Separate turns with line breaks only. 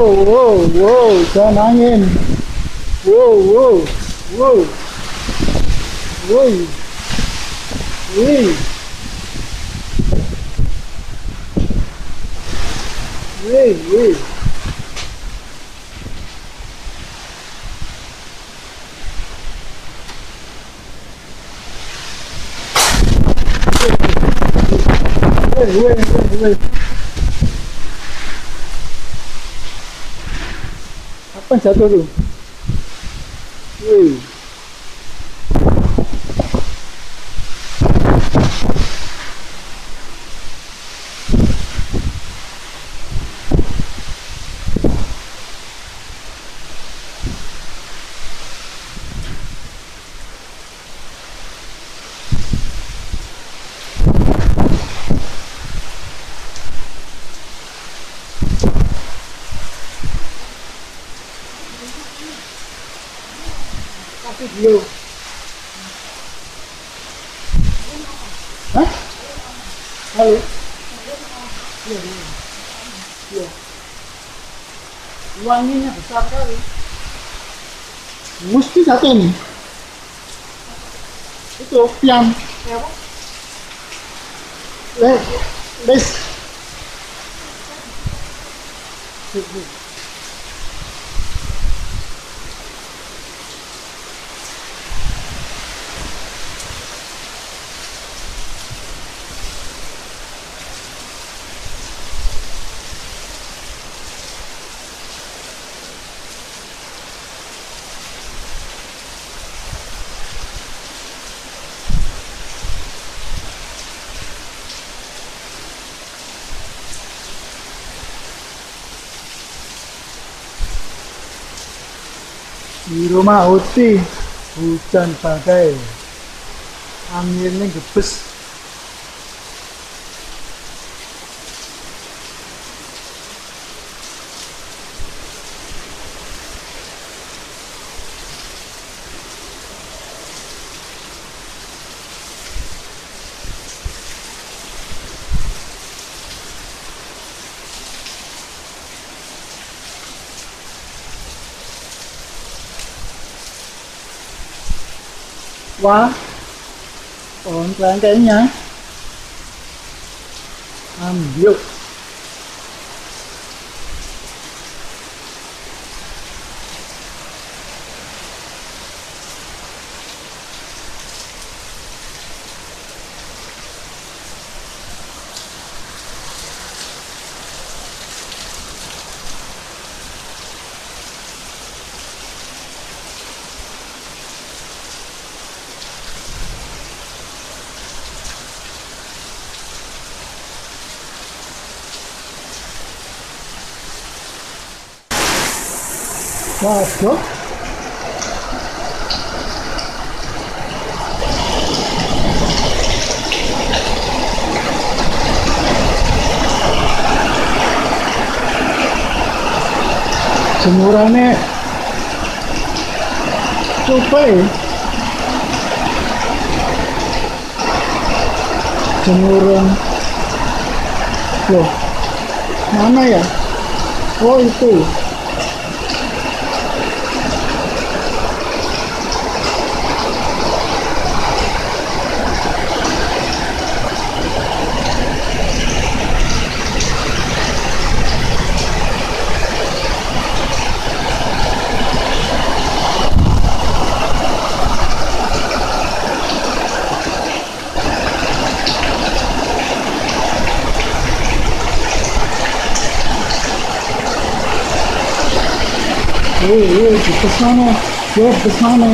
wow, wow, jangan angin. Wow, wow, wow, wow, wih, wih, wih. Wih, wih, wih, wih. Apa yang jatuh tuh? Wih. Kasih dulu. Hah? Halo? Iya, iya. Iya. Wanginya besar kali. Mesti satu nih. Itu pian. Les, les. Di rumah Uti hujan badai, anginnya gebes. Wah, pohon kelengkengnya ambil. Waduh, jemurannya coba ya. Jemuran loh, mana ya? Oh itu. Di sana, ya di sana.